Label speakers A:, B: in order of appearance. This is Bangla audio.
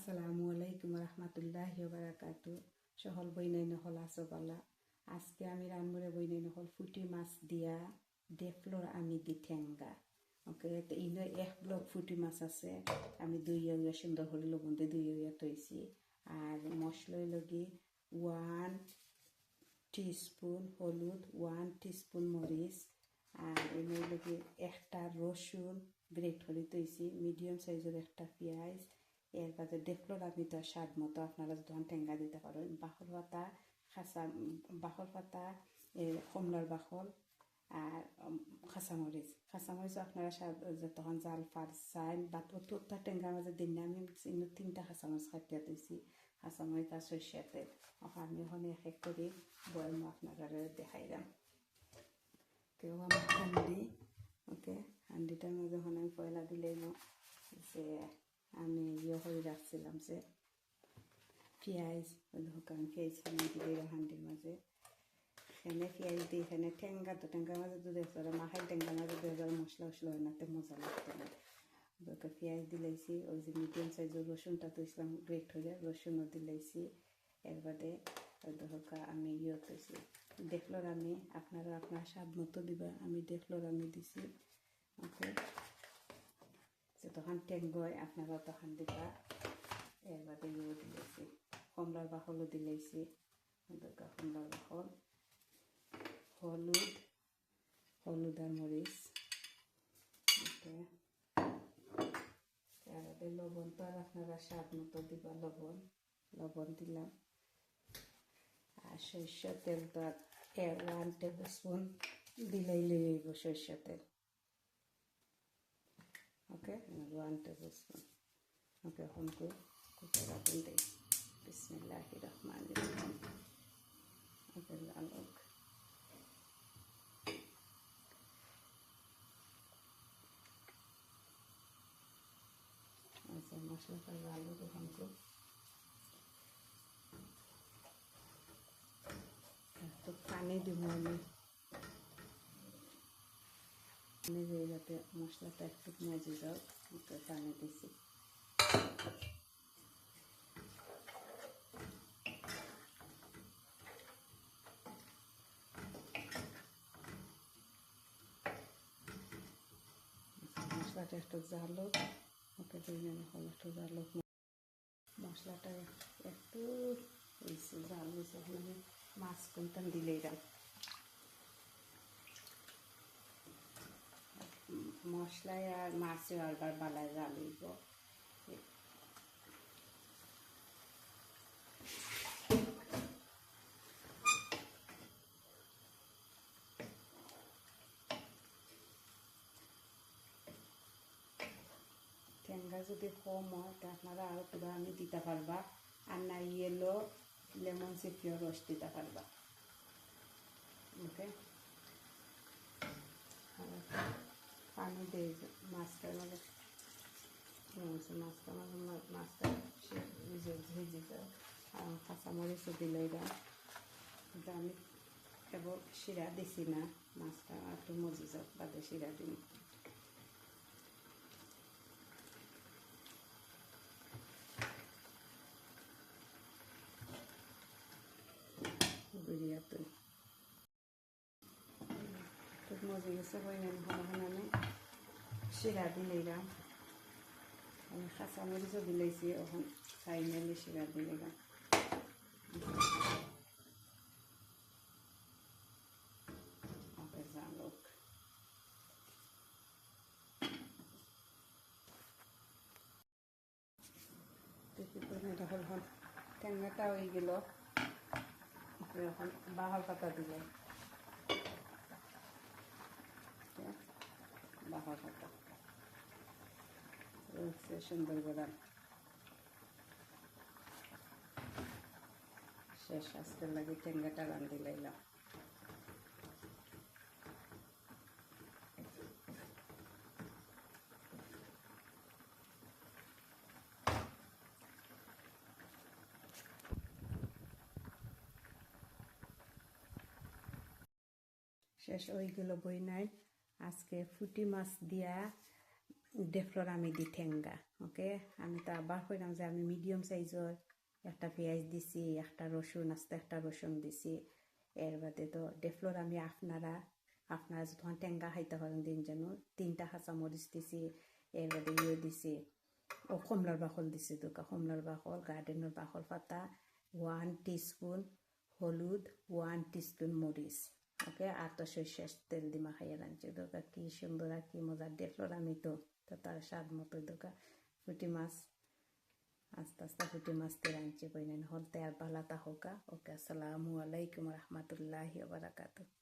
A: আসসালামু আলাইকুম রহমতুল্লাহি ওয়া বারাকাতু। সহল বইনাই নহল আসবালা। আজকে আমি রান্নরে বইনাই নহল ফুটি মাছ দিয়া দেখলোর আমি দি ঠেঙ্গা। ওকে, তো ইনো এক ব্লক ফুটি মাছ আছে, আমি দুইয়া সুন্দর করে লবণ দিয়ে দুইয়া তৈছি। আর মশলাই লগি 1 টিস্পুন হলুদ, 1 টিস্পুন মরিচ, আর এনে লগি একটা রসুন গ্রেট করে তৈছি, মিডিয়াম সাইজের একটা পেঁয়াজ। এর বাদে দেখলোর আমি তো স্বাদ মতো আপনারা যখন টেঙ্গা দিতে পারেন, বাখল পাতা, বাখল পাতা, কমলার বাখল, আর খাঁচামরিচ আপনারা তখন জাল ফার চাইন বা তোরটা টেঙ্গার মাঝে দিন না। আমি 3টা খাঁচামরিচ কাটিয়া দিয়েছি, খাঁচামরিচ আর সরষের তেল। আমি ওখানে এক এক করে বয়ম আপনারা দেখাইলাম। কেউ আমার হান্ডি, ওকে, হান্ডিটার মাঝে ওখানে আমি পয়লা দিলেই যে আমি করে রাখছিলাম যে পেঁয়াজ, আমি পেঁয়াজ দিলে হান্ডির মাঝে এখানে পেঁয়াজ দিই, এখানে ঠেঙ্গা তো ঠেঙ্গার মাঝে দুধ আসলে মাখাই ঠেঙ্গার মাঝে 2000 মশলা উসলো হয় না, তো মজা লাগতো না। ওকে পেঁয়াজ দিলাইছি, ওই যে মিডিয়াম সাইজের রসুনটা তো ইসলাম গ্রেট হয়ে রসুনও দিলাইছি। এর বাদে আমি তৈছি দেখলোর আমি আপনারা আপনার স্বাদ মতো দিবা। আমি দেখলোর আমি দিছি, ওকে, যে তখন টেঙ্গয় আপনারা তখন দিবা। এর বাদে দিলাইছি কমলার বাকলও দিলাইছি, কমলার বাকল, হলুদ আর মরিচ, ওকে। এর লবণ তো আর আপনারা স্বাদ মতো দিবা, লবণ দিলাম। আর সরষের তেল তো 1 টেবিল স্পুন দিলেই লইব সরষের তেল, ওকে, 1 টেবিল স্পুন। ওকে, এখন কুকার আগুন দিই। বিসমিল্লাহির রহমানির রহিম। ওকে, লালক আচ্ছা, মশলাটা লালু তখন একটু পানি দিব আমি যাতে মশলাটা একটু মজে যাও, একটু পানি দিছি। মশলাটা একটু জালুক, ওকে, একটু জালুক, মশলাটা একটু জাল হয়েছে, মানে মাছ কোনটা দিলেই যান। মশলায় আর মাছে আরবার বালায় জাল হইব। ঠেঙ্গা যদি কম হয় তা আপনারা আরও পুরো আমি দিতে পারবা, আর না ইয়েলো লেমন চিপিও রস দিতে পারবা, ওকে। পানি দিয়ে মাছটার মাঝে মাছটা ভেজে যায়। আর কাঁচামরিচও দিলে এটা আমি কেবল শিরা দিছি না, মাছটা একটু মজি যাক বাদে শিরা দিন। বুঝিয়াতে খুব মজা গেছে বই নেন। আমি শিরা দিলাম, আমি কাঁচামরিচও দিলাইছি, এখন ফাইনালি শিরা দিলাম। ওকে, জালুক এখন টেঙ্গাটা হয়ে গেল। এখন বাহার পাতা দিলাম, বাহার পাতা সুন্দর করে শেষ। আজকের লাগে টেঙ্গাটা রান্ধি লাইলাম। শেষ ওইগুলো বই নাই। আজকে ফুটি মাছ দিয়া ডেফলোর আমি দি ঠেঙ্গা ওকে আমি তো আবার কইলাম যে আমি মিডিয়াম সাইজের একটা পেঁয়াজ দিছি একটা রসুন আস্তে একটা রসুন দিছি এর বাদে তো ডেফলোর আমি আপনারা যখন টেঙ্গা খাইতে পারেন দিন যেন 3টা কাঁচামরিচ দিছি এর বাদে দিছি ও কমলার বাকল দিছি দুকা কমলার বাকল গার্ডেনের বাকল পাতা 1 টিস্পুন হলুদ 1 টিস্পুন মরিচ ওকে আর তো সর্ষের তেল দিমা খাইয়া রাঁধছি দোকা কি সুন্দর আর কি মজার ডেফলোর আমি তো তার স্বাদ মতো দোকা পুঁটি মাছ আস্তে আস্তে পুঁটি মাছ দিয়ে রাঁধছি বইনেন হল তেয়ার বালাতা হোকা ওকে আসসালামু আলাইকুম রহমতুল্লাহি ওয়া বারাকাতুহু